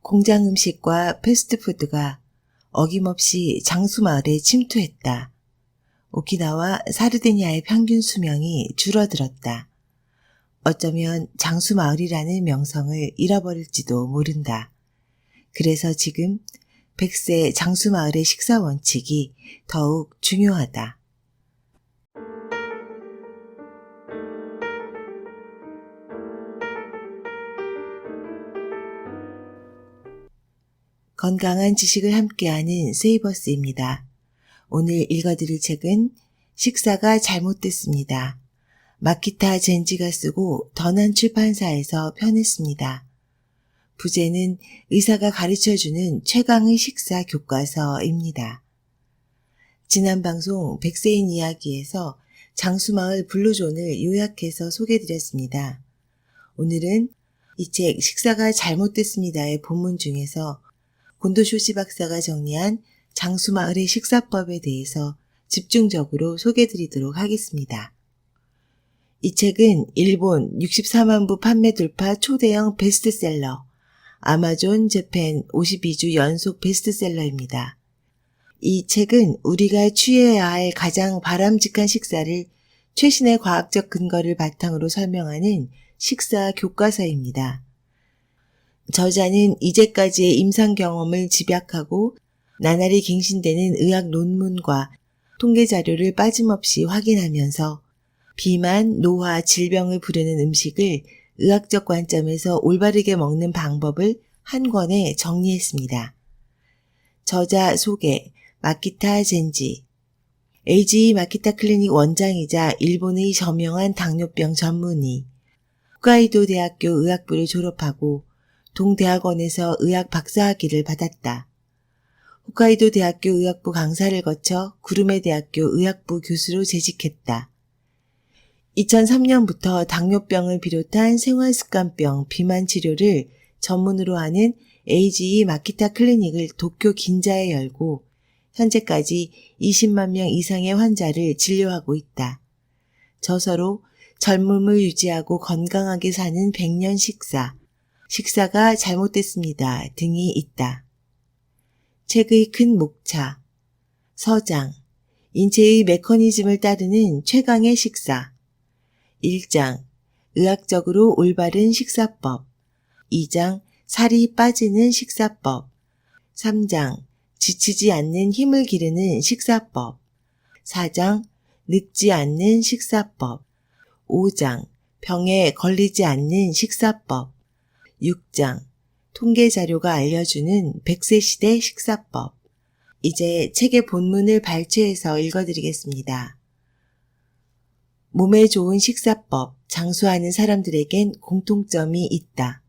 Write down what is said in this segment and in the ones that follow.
공장 음식과 패스트푸드가 어김없이 장수마을에 침투했다. 오키나와 사르디니아의 평균 수명이 줄어들었다. 어쩌면 장수마을이라는 명성을 잃어버릴지도 모른다. 그래서 지금 100세 장수마을의 식사 원칙이 더욱 중요하다. 건강한 지식을 함께하는 세이버스입니다. 오늘 읽어드릴 책은 식사가 잘못됐습니다. 마키타 젠지가 쓰고 더난 출판사에서 펴냈습니다. 부제는 의사가 가르쳐주는 최강의 식사 교과서입니다. 지난 방송 100세인 이야기에서 장수마을 블루존을 요약해서 소개드렸습니다. 오늘은 이 책 식사가 잘못됐습니다의 본문 중에서 곤도 쇼시 박사가 정리한 장수마을의 식사법에 대해서 집중적으로 소개드리도록 하겠습니다. 이 책은 일본 64만 부 판매 돌파 초대형 베스트셀러, 아마존 재팬 52주 연속 베스트셀러입니다. 이 책은 우리가 취해야 할 가장 바람직한 식사를 최신의 과학적 근거를 바탕으로 설명하는 식사 교과서입니다. 저자는 이제까지의 임상 경험을 집약하고 나날이 갱신되는 의학 논문과 통계 자료를 빠짐없이 확인하면서 비만, 노화, 질병을 부르는 음식을 의학적 관점에서 올바르게 먹는 방법을 한 권에 정리했습니다. 저자 소개, 마키타 젠지, 에이지 마키타 클리닉 원장이자 일본의 저명한 당뇨병 전문의, 홋카이도 대학교 의학부를 졸업하고 동대학원에서 의학 박사학위를 받았다. 홋카이도 대학교 의학부 강사를 거쳐 구르메 대학교 의학부 교수로 재직했다. 2003년부터 당뇨병을 비롯한 생활습관병, 비만 치료를 전문으로 하는 에이지 마키타 클리닉을 도쿄 긴자에 열고 현재까지 20만 명 이상의 환자를 진료하고 있다. 저서로 젊음을 유지하고 건강하게 사는 100년 식사, 식사가 잘못됐습니다 등이 있다. 책의 큰 목차, 서장, 인체의 메커니즘을 따르는 최강의 식사, 1장, 의학적으로 올바른 식사법, 2장, 살이 빠지는 식사법, 3장, 지치지 않는 힘을 기르는 식사법, 4장, 늙지 않는 식사법, 5장, 병에 걸리지 않는 식사법, 6장, 통계 자료가 알려주는 100세 시대 식사법. 이제 책의 본문을 발췌해서 읽어드리겠습니다. 몸에 좋은 식사법, 장수하는 사람들에겐 공통점이 있다.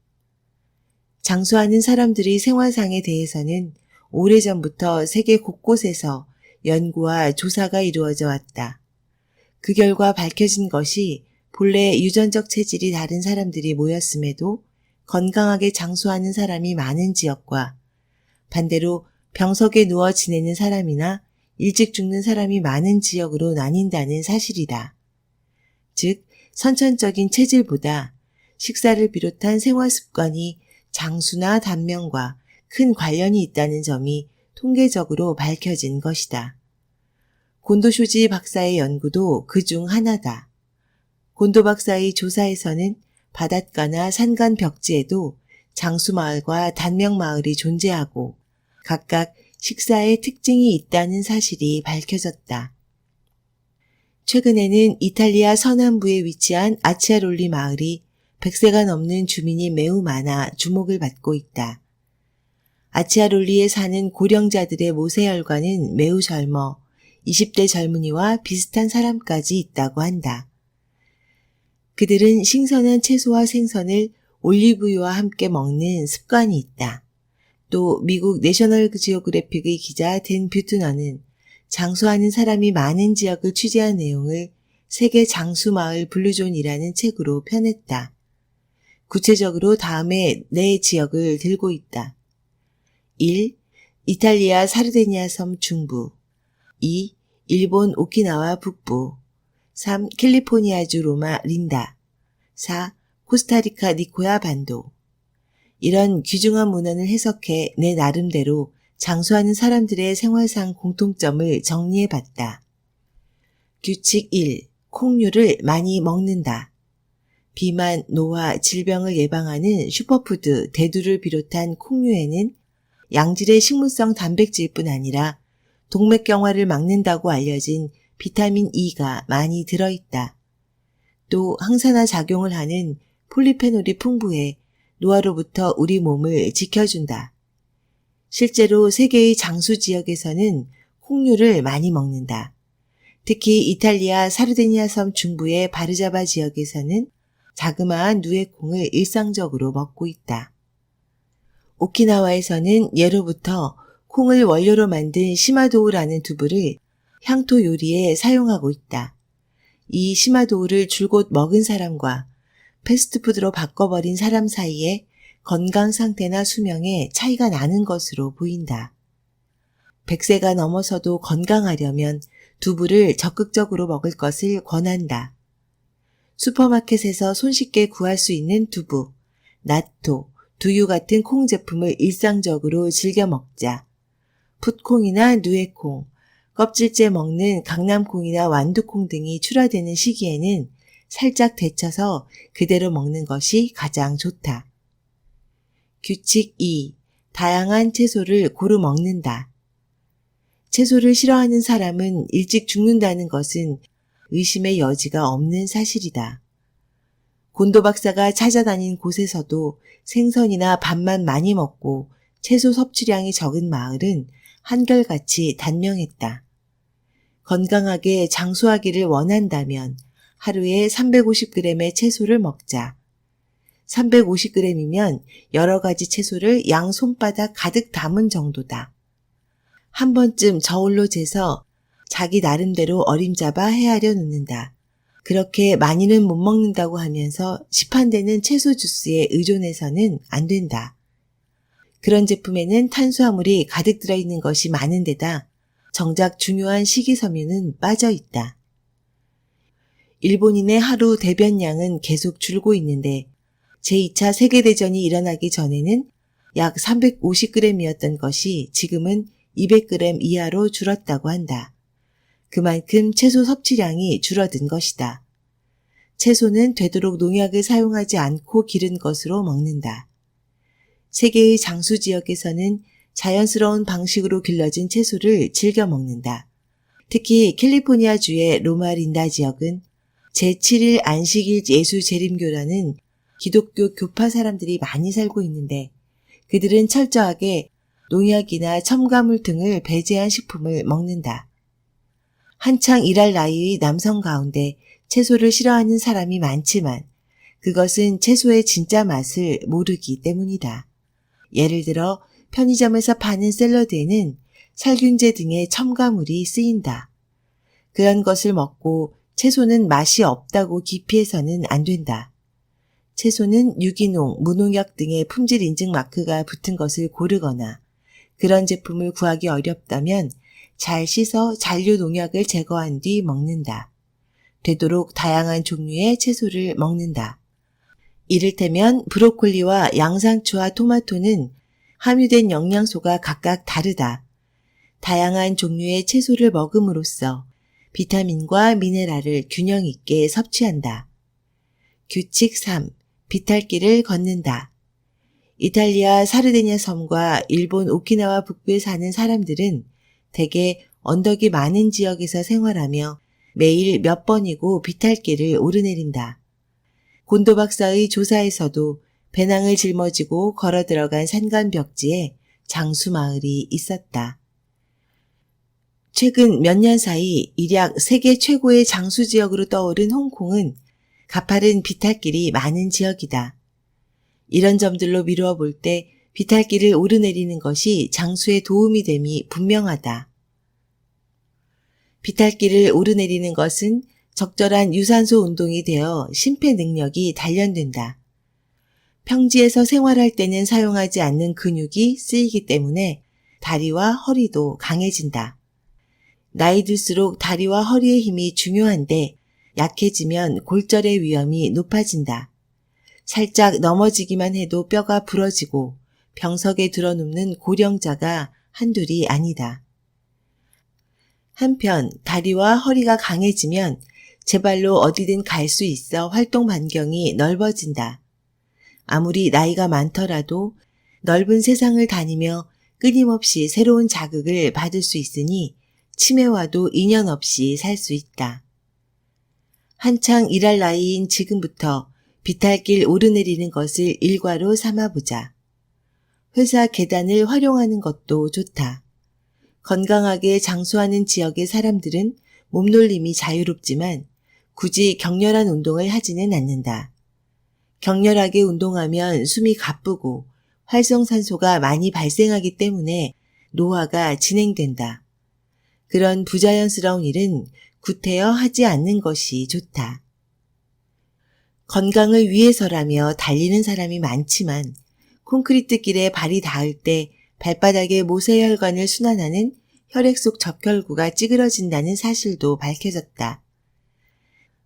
장수하는 사람들의 생활상에 대해서는 오래전부터 세계 곳곳에서 연구와 조사가 이루어져 왔다. 그 결과 밝혀진 것이 본래 유전적 체질이 다른 사람들이 모였음에도 건강하게 장수하는 사람이 많은 지역과 반대로 병석에 누워 지내는 사람이나 일찍 죽는 사람이 많은 지역으로 나뉜다는 사실이다. 즉, 선천적인 체질보다 식사를 비롯한 생활 습관이 장수나 단명과 큰 관련이 있다는 점이 통계적으로 밝혀진 것이다. 곤도 쇼지 박사의 연구도 그 중 하나다. 곤도 박사의 조사에서는 바닷가나 산간 벽지에도 장수마을과 단명마을이 존재하고 각각 식사의 특징이 있다는 사실이 밝혀졌다. 최근에는 이탈리아 서남부에 위치한 아치아롤리 마을이 100세가 넘는 주민이 매우 많아 주목을 받고 있다. 아치아롤리에 사는 고령자들의 모세혈관은 매우 젊어 20대 젊은이와 비슷한 사람까지 있다고 한다. 그들은 신선한 채소와 생선을 올리브유와 함께 먹는 습관이 있다. 또 미국 내셔널 지오그래픽의 기자 댄 뷰트너는 장수하는 사람이 많은 지역을 취재한 내용을 세계 장수마을 블루존이라는 책으로 펴냈다. 구체적으로 다음에 네 지역을 들고 있다. 1. 이탈리아 사르데니아 섬 중부 2. 일본 오키나와 북부 3. 캘리포니아주 로마 린다 4. 코스타리카 니코야 반도 이런 귀중한 문헌을 해석해 내 나름대로 장수하는 사람들의 생활상 공통점을 정리해봤다. 규칙 1. 콩류를 많이 먹는다. 비만, 노화, 질병을 예방하는 슈퍼푸드 대두를 비롯한 콩류에는 양질의 식물성 단백질뿐 아니라 동맥경화를 막는다고 알려진 비타민 E가 많이 들어있다. 또 항산화 작용을 하는 폴리페놀이 풍부해 노화로부터 우리 몸을 지켜준다. 실제로 세계의 장수 지역에서는 콩류를 많이 먹는다. 특히 이탈리아 사르디니아 섬 중부의 바르자바 지역에서는 자그마한 누에콩을 일상적으로 먹고 있다. 오키나와에서는 예로부터 콩을 원료로 만든 시마도우라는 두부를 향토 요리에 사용하고 있다. 이 시마도우를 줄곧 먹은 사람과 패스트푸드로 바꿔버린 사람 사이에 건강 상태나 수명에 차이가 나는 것으로 보인다. 100세가 넘어서도 건강하려면 두부를 적극적으로 먹을 것을 권한다. 슈퍼마켓에서 손쉽게 구할 수 있는 두부, 나토, 두유 같은 콩 제품을 일상적으로 즐겨 먹자. 풋콩이나 누에콩, 껍질째 먹는 강남콩이나 완두콩 등이 출하되는 시기에는 살짝 데쳐서 그대로 먹는 것이 가장 좋다. 규칙 2. 다양한 채소를 고루 먹는다. 채소를 싫어하는 사람은 일찍 죽는다는 것은 의심의 여지가 없는 사실이다. 곤도 박사가 찾아다닌 곳에서도 생선이나 밥만 많이 먹고 채소 섭취량이 적은 마을은 한결같이 단명했다. 건강하게 장수하기를 원한다면 하루에 350g의 채소를 먹자. 350g이면 여러 가지 채소를 양 손바닥 가득 담은 정도다. 한 번쯤 저울로 재서 자기 나름대로 어림잡아 헤아려 놓는다. 그렇게 많이는 못 먹는다고 하면서 시판되는 채소 주스에 의존해서는 안 된다. 그런 제품에는 탄수화물이 가득 들어있는 것이 많은 데다 정작 중요한 식이섬유는 빠져 있다. 일본인의 하루 대변량은 계속 줄고 있는데 제2차 세계대전이 일어나기 전에는 약 350g이었던 것이 지금은 200g 이하로 줄었다고 한다. 그만큼 채소 섭취량이 줄어든 것이다. 채소는 되도록 농약을 사용하지 않고 기른 것으로 먹는다. 세계의 장수 지역에서는 자연스러운 방식으로 길러진 채소를 즐겨 먹는다. 특히 캘리포니아주의 로마린다 지역은 제7일 안식일 예수 재림교라는 기독교 교파 사람들이 많이 살고 있는데 그들은 철저하게 농약이나 첨가물 등을 배제한 식품을 먹는다. 한창 일할 나이의 남성 가운데 채소를 싫어하는 사람이 많지만 그것은 채소의 진짜 맛을 모르기 때문이다. 예를 들어 편의점에서 파는 샐러드에는 살균제 등의 첨가물이 쓰인다. 그런 것을 먹고 채소는 맛이 없다고 기피해서는 안 된다. 채소는 유기농, 무농약 등의 품질 인증 마크가 붙은 것을 고르거나 그런 제품을 구하기 어렵다면 잘 씻어 잔류 농약을 제거한 뒤 먹는다. 되도록 다양한 종류의 채소를 먹는다. 이를테면 브로콜리와 양상추와 토마토는 함유된 영양소가 각각 다르다. 다양한 종류의 채소를 먹음으로써 비타민과 미네랄을 균형 있게 섭취한다. 규칙 3. 비탈길을 걷는다. 이탈리아 사르디니아 섬과 일본 오키나와 북부에 사는 사람들은 대개 언덕이 많은 지역에서 생활하며 매일 몇 번이고 비탈길을 오르내린다. 곤도 박사의 조사에서도 배낭을 짊어지고 걸어 들어간 산간 벽지에 장수 마을이 있었다. 최근 몇 년 사이 일약 세계 최고의 장수 지역으로 떠오른 홍콩은 가파른 비탈길이 많은 지역이다. 이런 점들로 미루어 볼 때 비탈길을 오르내리는 것이 장수에 도움이 됨이 분명하다. 비탈길을 오르내리는 것은 적절한 유산소 운동이 되어 심폐 능력이 단련된다. 평지에서 생활할 때는 사용하지 않는 근육이 쓰이기 때문에 다리와 허리도 강해진다. 나이 들수록 다리와 허리의 힘이 중요한데 약해지면 골절의 위험이 높아진다. 살짝 넘어지기만 해도 뼈가 부러지고 병석에 들어눕는 고령자가 한둘이 아니다. 한편 다리와 허리가 강해지면 제발로 어디든 갈 수 있어 활동 반경이 넓어진다. 아무리 나이가 많더라도 넓은 세상을 다니며 끊임없이 새로운 자극을 받을 수 있으니 치매와도 인연 없이 살 수 있다. 한창 일할 나이인 지금부터 비탈길 오르내리는 것을 일과로 삼아보자. 회사 계단을 활용하는 것도 좋다. 건강하게 장수하는 지역의 사람들은 몸놀림이 자유롭지만 굳이 격렬한 운동을 하지는 않는다. 격렬하게 운동하면 숨이 가쁘고 활성산소가 많이 발생하기 때문에 노화가 진행된다. 그런 부자연스러운 일은 구태여 하지 않는 것이 좋다. 건강을 위해서라며 달리는 사람이 많지만 콘크리트 길에 발이 닿을 때 발바닥에 모세혈관을 순환하는 혈액 속 적혈구가 찌그러진다는 사실도 밝혀졌다.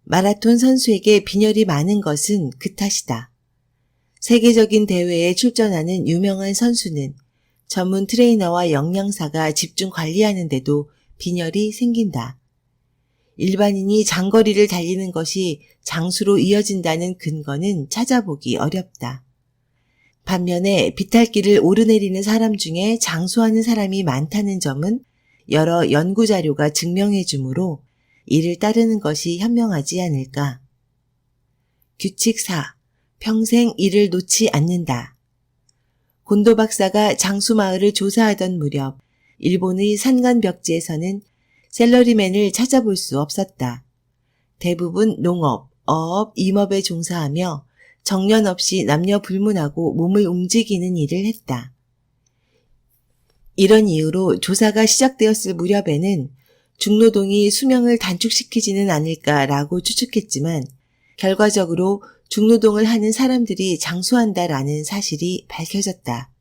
마라톤 선수에게 빈혈이 많은 것은 그 탓이다. 세계적인 대회에 출전하는 유명한 선수는 전문 트레이너와 영양사가 집중 관리하는데도 빈혈이 생긴다. 일반인이 장거리를 달리는 것이 장수로 이어진다는 근거는 찾아보기 어렵다. 반면에 비탈길을 오르내리는 사람 중에 장수하는 사람이 많다는 점은 여러 연구 자료가 증명해 주므로 이를 따르는 것이 현명하지 않을까. 규칙 4. 평생 이를 놓지 않는다. 곤도 박사가 장수마을을 조사하던 무렵 일본의 산간벽지에서는 셀러리맨을 찾아볼 수 없었다. 대부분 농업, 어업, 임업에 종사하며 정년 없이 남녀 불문하고 몸을 움직이는 일을 했다. 이런 이유로 조사가 시작되었을 무렵에는 중노동이 수명을 단축시키지는 않을까라고 추측했지만 결과적으로 중노동을 하는 사람들이 장수한다라는 사실이 밝혀졌다.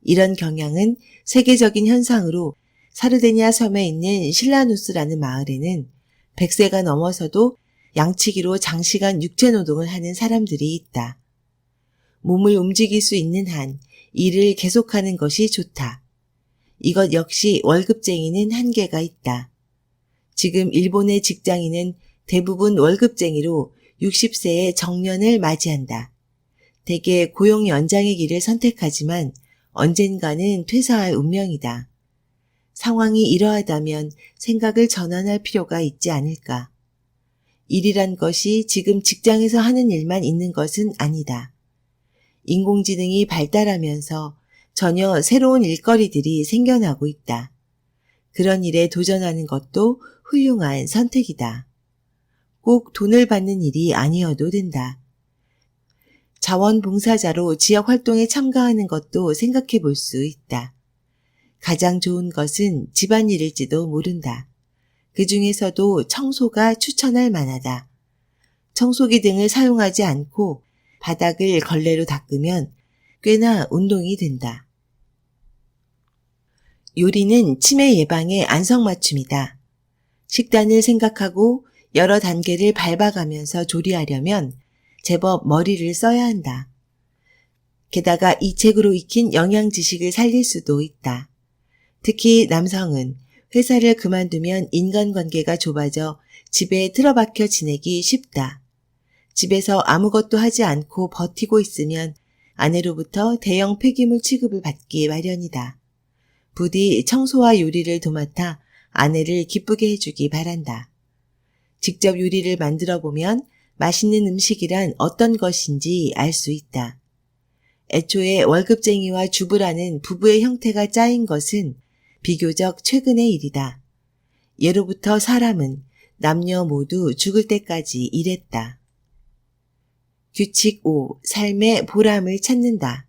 이런 경향은 세계적인 현상으로 사르데니아 섬에 있는 실라누스라는 마을에는 100세가 넘어서도 양치기로 장시간 육체노동을 하는 사람들이 있다. 몸을 움직일 수 있는 한 일을 계속하는 것이 좋다. 이것 역시 월급쟁이는 한계가 있다. 지금 일본의 직장인은 대부분 월급쟁이로 60세의 정년을 맞이한다. 대개 고용 연장의 길을 선택하지만 언젠가는 퇴사할 운명이다. 상황이 이러하다면 생각을 전환할 필요가 있지 않을까. 일이란 것이 지금 직장에서 하는 일만 있는 것은 아니다. 인공지능이 발달하면서 전혀 새로운 일거리들이 생겨나고 있다. 그런 일에 도전하는 것도 훌륭한 선택이다. 꼭 돈을 받는 일이 아니어도 된다. 자원봉사자로 지역 활동에 참가하는 것도 생각해 볼 수 있다. 가장 좋은 것은 집안일일지도 모른다. 그 중에서도 청소가 추천할 만하다. 청소기 등을 사용하지 않고 바닥을 걸레로 닦으면 꽤나 운동이 된다. 요리는 치매 예방의 안성맞춤이다. 식단을 생각하고 여러 단계를 밟아가면서 조리하려면 제법 머리를 써야 한다. 게다가 이 책으로 익힌 영양 지식을 살릴 수도 있다. 특히 남성은 회사를 그만두면 인간관계가 좁아져 집에 틀어박혀 지내기 쉽다. 집에서 아무것도 하지 않고 버티고 있으면 아내로부터 대형 폐기물 취급을 받기 마련이다. 부디 청소와 요리를 도맡아 아내를 기쁘게 해주기 바란다. 직접 요리를 만들어 보면 맛있는 음식이란 어떤 것인지 알 수 있다. 애초에 월급쟁이와 주부라는 부부의 형태가 짜인 것은 비교적 최근의 일이다. 예로부터 사람은 남녀 모두 죽을 때까지 일했다. 규칙 5. 삶의 보람을 찾는다.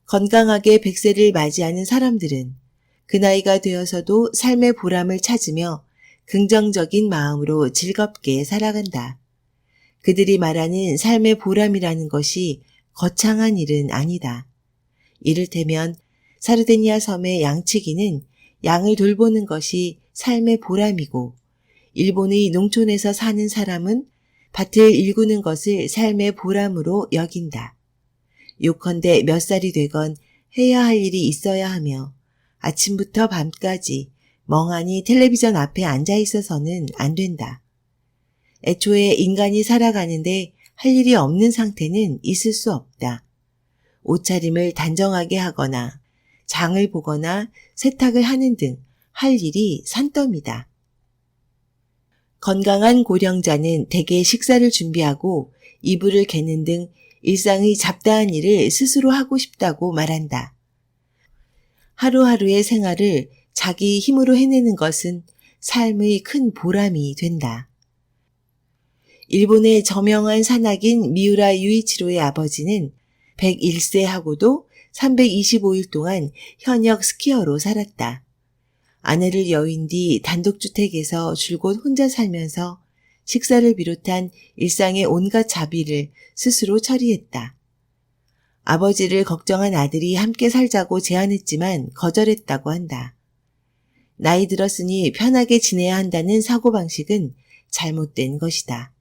건강하게 100세를 맞이하는 사람들은 그 나이가 되어서도 삶의 보람을 찾으며 긍정적인 마음으로 즐겁게 살아간다. 그들이 말하는 삶의 보람이라는 것이 거창한 일은 아니다. 이를테면 사르데니아 섬의 양치기는 양을 돌보는 것이 삶의 보람이고 일본의 농촌에서 사는 사람은 밭을 일구는 것을 삶의 보람으로 여긴다. 요컨대 몇 살이 되건 해야 할 일이 있어야 하며 아침부터 밤까지 멍하니 텔레비전 앞에 앉아 있어서는 안 된다. 애초에 인간이 살아가는데 할 일이 없는 상태는 있을 수 없다. 옷차림을 단정하게 하거나 장을 보거나 세탁을 하는 등 할 일이 산더미다. 건강한 고령자는 대개 식사를 준비하고 이불을 개는 등 일상의 잡다한 일을 스스로 하고 싶다고 말한다. 하루하루의 생활을 자기 힘으로 해내는 것은 삶의 큰 보람이 된다. 일본의 저명한 산악인 미우라 유이치로의 아버지는 101세하고도 325일 동안 현역 스키어로 살았다. 아내를 여윈 뒤 단독주택에서 줄곧 혼자 살면서 식사를 비롯한 일상의 온갖 자비를 스스로 처리했다. 아버지를 걱정한 아들이 함께 살자고 제안했지만 거절했다고 한다. 나이 들었으니 편하게 지내야 한다는 사고방식은 잘못된 것이다.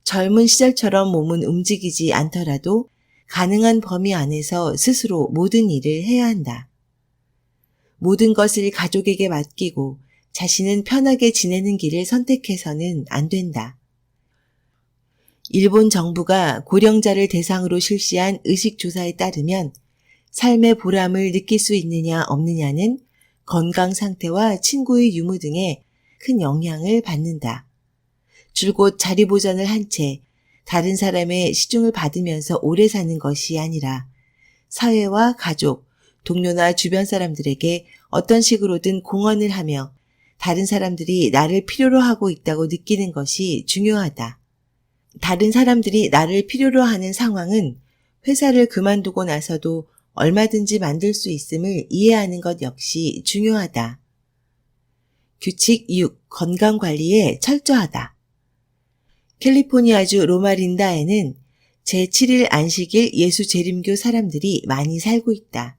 젊은 시절처럼 몸은 움직이지 않더라도 가능한 범위 안에서 스스로 모든 일을 해야 한다. 모든 것을 가족에게 맡기고 자신은 편하게 지내는 길을 선택해서는 안 된다. 일본 정부가 고령자를 대상으로 실시한 의식조사에 따르면 삶의 보람을 느낄 수 있느냐 없느냐는 건강 상태와 친구의 유무 등에 큰 영향을 받는다. 줄곧 자리 보전을 한 채 다른 사람의 시중을 받으면서 오래 사는 것이 아니라 사회와 가족, 동료나 주변 사람들에게 어떤 식으로든 공헌을 하며 다른 사람들이 나를 필요로 하고 있다고 느끼는 것이 중요하다. 다른 사람들이 나를 필요로 하는 상황은 회사를 그만두고 나서도 얼마든지 만들 수 있음을 이해하는 것 역시 중요하다. 규칙 6. 건강관리에 철저하다. 캘리포니아주 로마린다에는 제7일 안식일 예수 재림교 사람들이 많이 살고 있다.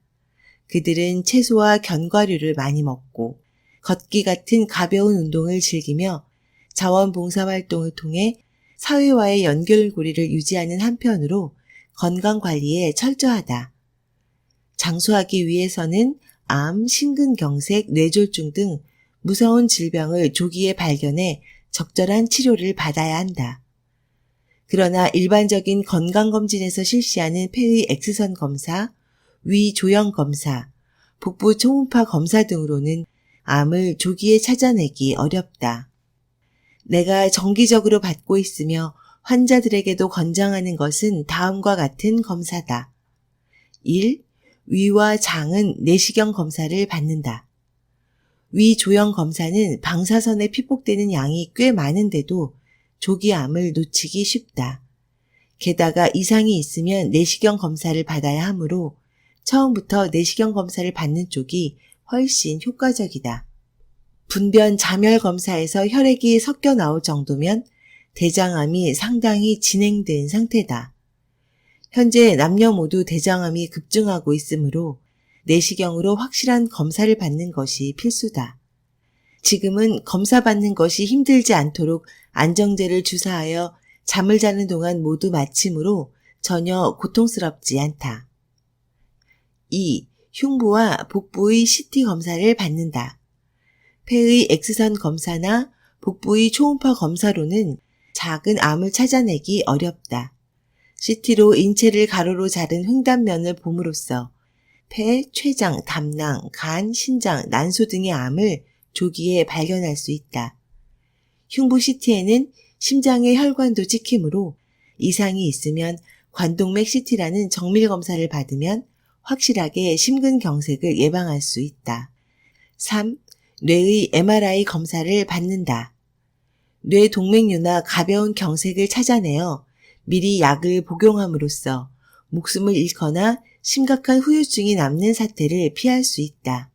그들은 채소와 견과류를 많이 먹고 걷기 같은 가벼운 운동을 즐기며 자원봉사활동을 통해 사회와의 연결고리를 유지하는 한편으로 건강관리에 철저하다. 장수하기 위해서는 암, 심근경색, 뇌졸중 등 무서운 질병을 조기에 발견해 적절한 치료를 받아야 한다. 그러나 일반적인 건강검진에서 실시하는 폐의 X선 검사, 위 조형 검사, 복부 초음파 검사 등으로는 암을 조기에 찾아내기 어렵다. 내가 정기적으로 받고 있으며 환자들에게도 권장하는 것은 다음과 같은 검사다. 1. 위와 장은 내시경 검사를 받는다. 위 조형 검사는 방사선에 피폭되는 양이 꽤 많은데도 조기 암을 놓치기 쉽다. 게다가 이상이 있으면 내시경 검사를 받아야 하므로 처음부터 내시경 검사를 받는 쪽이 훨씬 효과적이다. 분변 자멸 검사에서 혈액이 섞여 나올 정도면 대장암이 상당히 진행된 상태다. 현재 남녀 모두 대장암이 급증하고 있으므로 내시경으로 확실한 검사를 받는 것이 필수다. 지금은 검사 받는 것이 힘들지 않도록 안정제를 주사하여 잠을 자는 동안 모두 마침으로 전혀 고통스럽지 않다. 2. 흉부와 복부의 CT 검사를 받는다. 폐의 X선 검사나 복부의 초음파 검사로는 작은 암을 찾아내기 어렵다. CT로 인체를 가로로 자른 횡단면을 봄으로써 폐, 췌장, 담낭, 간, 신장, 난소 등의 암을 조기에 발견할 수 있다. 흉부 CT에는 심장의 혈관도 찍히므로 이상이 있으면 관동맥 CT라는 정밀 검사를 받으면 확실하게 심근경색을 예방할 수 있다. 3. 뇌의 MRI 검사를 받는다. 뇌 동맥류나 가벼운 경색을 찾아내어 미리 약을 복용함으로써 목숨을 잃거나 심각한 후유증이 남는 사태를 피할 수 있다.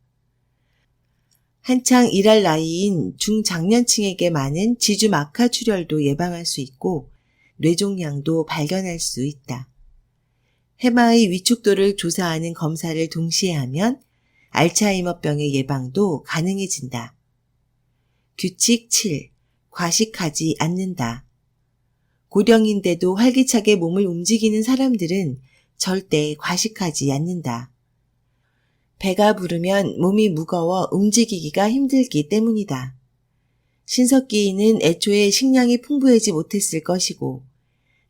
한창 일할 나이인 중장년층에게 많은 지주막하 출혈도 예방할 수 있고 뇌종양도 발견할 수 있다. 해마의 위축도를 조사하는 검사를 동시에 하면 알츠하이머병의 예방도 가능해진다. 규칙 7. 과식하지 않는다. 고령인데도 활기차게 몸을 움직이는 사람들은 절대 과식하지 않는다. 배가 부르면 몸이 무거워 움직이기가 힘들기 때문이다. 신석기인은 애초에 식량이 풍부하지 못했을 것이고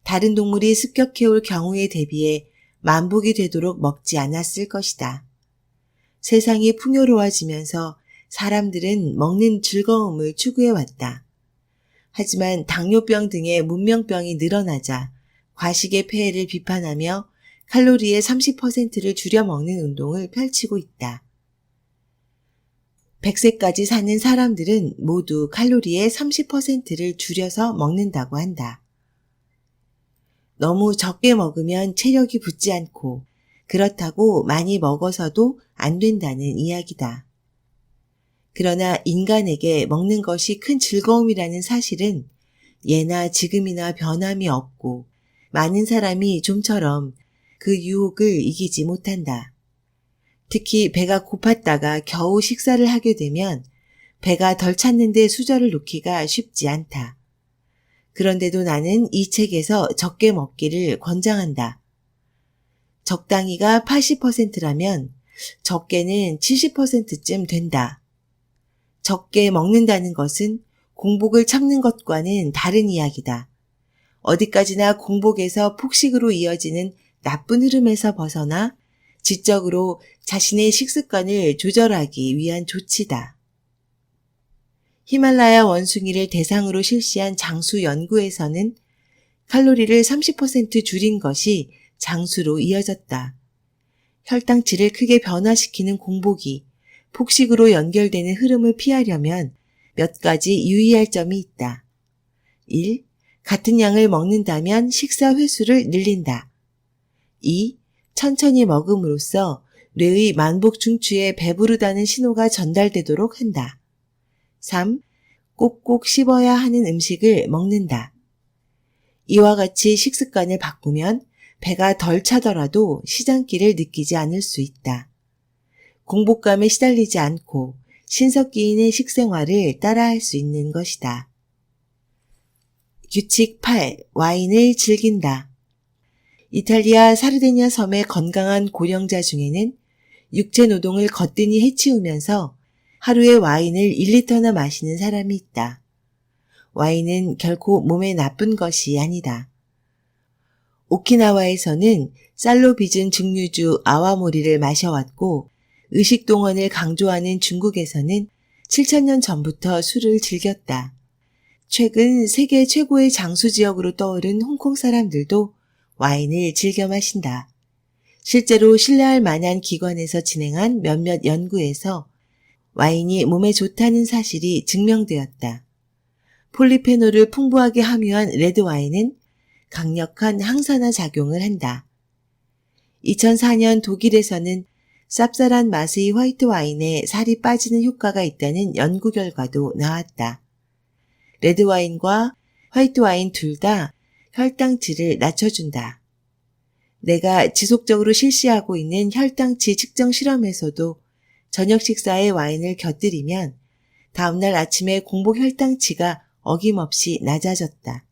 다른 동물이 습격해올 경우에 대비해 만복이 되도록 먹지 않았을 것이다. 세상이 풍요로워지면서 사람들은 먹는 즐거움을 추구해왔다. 하지만 당뇨병 등의 문명병이 늘어나자 과식의 폐해를 비판하며 칼로리의 30%를 줄여 먹는 운동을 펼치고 있다. 100세까지 사는 사람들은 모두 칼로리의 30%를 줄여서 먹는다고 한다. 너무 적게 먹으면 체력이 붙지 않고 그렇다고 많이 먹어서도 안 된다는 이야기다. 그러나 인간에게 먹는 것이 큰 즐거움이라는 사실은 예나 지금이나 변함이 없고 많은 사람이 좀처럼 그 유혹을 이기지 못한다. 특히 배가 고팠다가 겨우 식사를 하게 되면 배가 덜 찼는데 수저를 놓기가 쉽지 않다. 그런데도 나는 이 책에서 적게 먹기를 권장한다. 적당히가 80%라면 적게는 70%쯤 된다. 적게 먹는다는 것은 공복을 참는 것과는 다른 이야기다. 어디까지나 공복에서 폭식으로 이어지는 나쁜 흐름에서 벗어나 지적으로 자신의 식습관을 조절하기 위한 조치다. 히말라야 원숭이를 대상으로 실시한 장수 연구에서는 칼로리를 30% 줄인 것이 장수로 이어졌다. 혈당치를 크게 변화시키는 공복이 폭식으로 연결되는 흐름을 피하려면 몇 가지 유의할 점이 있다. 1. 같은 양을 먹는다면 식사 횟수를 늘린다. 2. 천천히 먹음으로써 뇌의 만복 중추에 배부르다는 신호가 전달되도록 한다. 3. 꼭꼭 씹어야 하는 음식을 먹는다. 이와 같이 식습관을 바꾸면 배가 덜 차더라도 시장기를 느끼지 않을 수 있다. 공복감에 시달리지 않고 신석기인의 식생활을 따라할 수 있는 것이다. 규칙 8. 와인을 즐긴다. 이탈리아 사르데냐 섬의 건강한 고령자 중에는 육체 노동을 거뜬히 해치우면서 하루에 와인을 1리터나 마시는 사람이 있다. 와인은 결코 몸에 나쁜 것이 아니다. 오키나와에서는 쌀로 빚은 증류주 아와모리를 마셔왔고 의식동원을 강조하는 중국에서는 7,000년 전부터 술을 즐겼다. 최근 세계 최고의 장수 지역으로 떠오른 홍콩 사람들도 와인을 즐겨 마신다. 실제로 신뢰할 만한 기관에서 진행한 몇몇 연구에서 와인이 몸에 좋다는 사실이 증명되었다. 폴리페놀을 풍부하게 함유한 레드와인은 강력한 항산화 작용을 한다. 2004년 독일에서는 쌉쌀한 맛의 화이트 와인에 살이 빠지는 효과가 있다는 연구 결과도 나왔다. 레드와인과 화이트 와인 둘 다 혈당치를 낮춰준다. 내가 지속적으로 실시하고 있는 혈당치 측정 실험에서도 저녁 식사에 와인을 곁들이면 다음날 아침에 공복 혈당치가 어김없이 낮아졌다.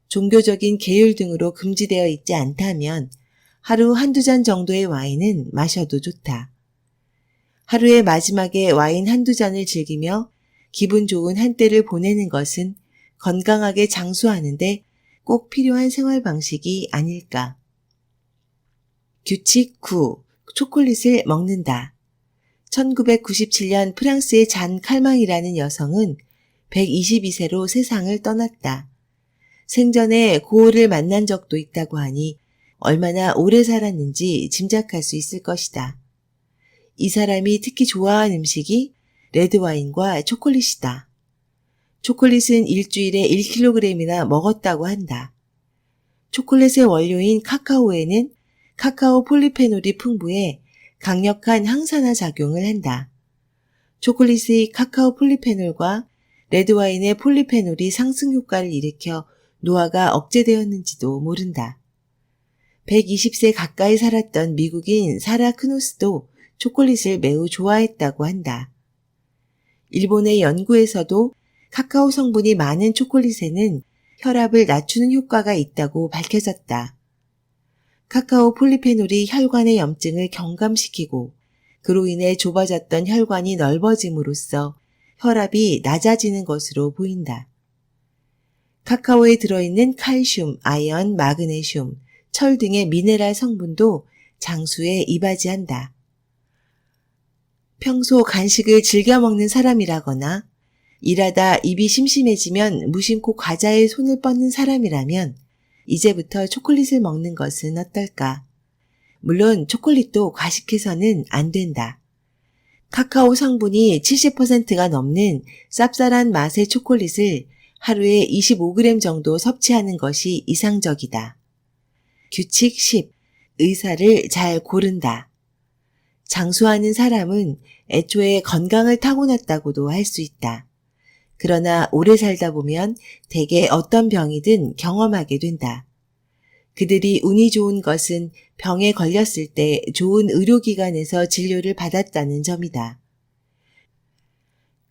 종교적인 계율 등으로 금지되어 있지 않다면 하루 한두 잔 정도의 와인은 마셔도 좋다. 하루의 마지막에 와인 한두 잔을 즐기며 기분 좋은 한때를 보내는 것은 건강하게 장수하는데 꼭 필요한 생활 방식이 아닐까. 규칙 9. 초콜릿을 먹는다. 1997년 프랑스의 잔 칼망이라는 여성은 122세로 세상을 떠났다. 생전에 고을을 만난 적도 있다고 하니 얼마나 오래 살았는지 짐작할 수 있을 것이다. 이 사람이 특히 좋아하는 음식이 레드와인과 초콜릿이다. 초콜릿은 일주일에 1kg이나 먹었다고 한다. 초콜릿의 원료인 카카오에는 카카오 폴리페놀이 풍부해 강력한 항산화 작용을 한다. 초콜릿의 카카오 폴리페놀과 레드와인의 폴리페놀이 상승 효과를 일으켜 노화가 억제되었는지도 모른다. 120세 가까이 살았던 미국인 사라 크노스도 초콜릿을 매우 좋아했다고 한다. 일본의 연구에서도 카카오 성분이 많은 초콜릿에는 혈압을 낮추는 효과가 있다고 밝혀졌다. 카카오 폴리페놀이 혈관의 염증을 경감시키고 그로 인해 좁아졌던 혈관이 넓어짐으로써 혈압이 낮아지는 것으로 보인다. 카카오에 들어있는 칼슘, 아연, 마그네슘, 철 등의 미네랄 성분도 장수에 이바지한다. 평소 간식을 즐겨 먹는 사람이라거나 일하다 입이 심심해지면 무심코 과자에 손을 뻗는 사람이라면 이제부터 초콜릿을 먹는 것은 어떨까? 물론 초콜릿도 과식해서는 안 된다. 카카오 성분이 70%가 넘는 쌉쌀한 맛의 초콜릿을 하루에 25g 정도 섭취하는 것이 이상적이다. 규칙 10. 의사를 잘 고른다. 장수하는 사람은 애초에 건강을 타고났다고도 할 수 있다. 그러나 오래 살다 보면 대개 어떤 병이든 경험하게 된다. 그들이 운이 좋은 것은 병에 걸렸을 때 좋은 의료기관에서 진료를 받았다는 점이다.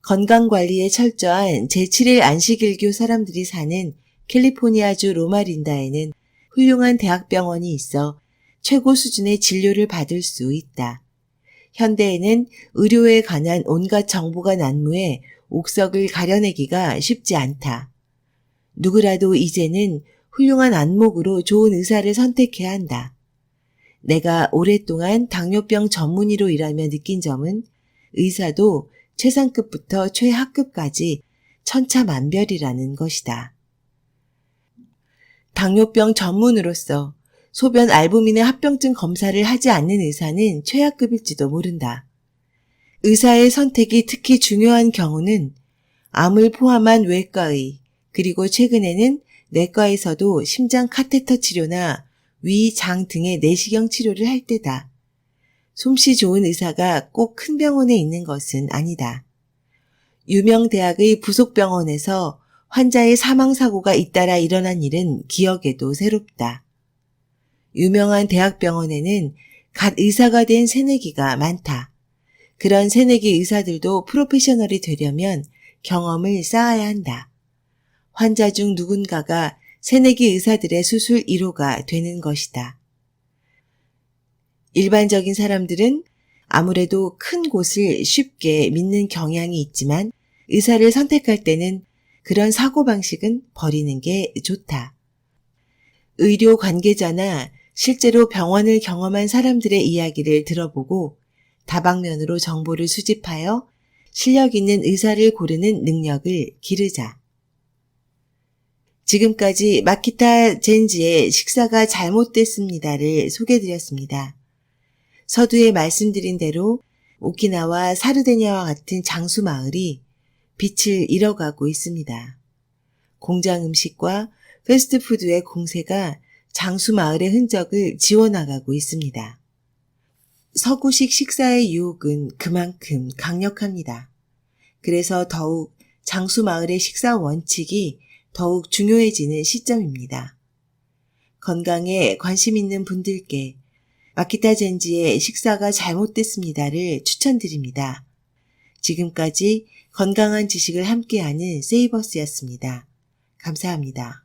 건강관리에 철저한 제7일 안식일교 사람들이 사는 캘리포니아주 로마린다에는 훌륭한 대학병원이 있어 최고 수준의 진료를 받을 수 있다. 현대에는 의료에 관한 온갖 정보가 난무해 옥석을 가려내기가 쉽지 않다. 누구라도 이제는 훌륭한 안목으로 좋은 의사를 선택해야 한다. 내가 오랫동안 당뇨병 전문의로 일하며 느낀 점은 의사도 최상급부터 최하급까지 천차만별이라는 것이다. 당뇨병 전문의로서 소변 알부민의 합병증 검사를 하지 않는 의사는 최하급일지도 모른다. 의사의 선택이 특히 중요한 경우는 암을 포함한 외과의, 그리고 최근에는 내과에서도 심장 카테터 치료나 위, 장 등의 내시경 치료를 할 때다. 솜씨 좋은 의사가 꼭 큰 병원에 있는 것은 아니다. 유명 대학의 부속 병원에서 환자의 사망사고가 잇따라 일어난 일은 기억에도 새롭다. 유명한 대학병원에는 갓 의사가 된 새내기가 많다. 그런 새내기 의사들도 프로페셔널이 되려면 경험을 쌓아야 한다. 환자 중 누군가가 새내기 의사들의 수술 1호가 되는 것이다. 일반적인 사람들은 아무래도 큰 곳을 쉽게 믿는 경향이 있지만 의사를 선택할 때는 그런 사고방식은 버리는 게 좋다. 의료 관계자나 실제로 병원을 경험한 사람들의 이야기를 들어보고 다방면으로 정보를 수집하여 실력 있는 의사를 고르는 능력을 기르자. 지금까지 마키타 젠지의 식사가 잘못됐습니다를 소개해드렸습니다. 서두에 말씀드린 대로 오키나와 사르데냐와 같은 장수 마을이 빛을 잃어가고 있습니다. 공장 음식과 패스트푸드의 공세가 장수 마을의 흔적을 지워나가고 있습니다. 서구식 식사의 유혹은 그만큼 강력합니다. 그래서 더욱 장수 마을의 식사 원칙이 더욱 중요해지는 시점입니다. 건강에 관심 있는 분들께 마키타 젠지의 식사가 잘못됐습니다를 추천드립니다. 지금까지 건강한 지식을 함께하는 세이버스였습니다. 감사합니다.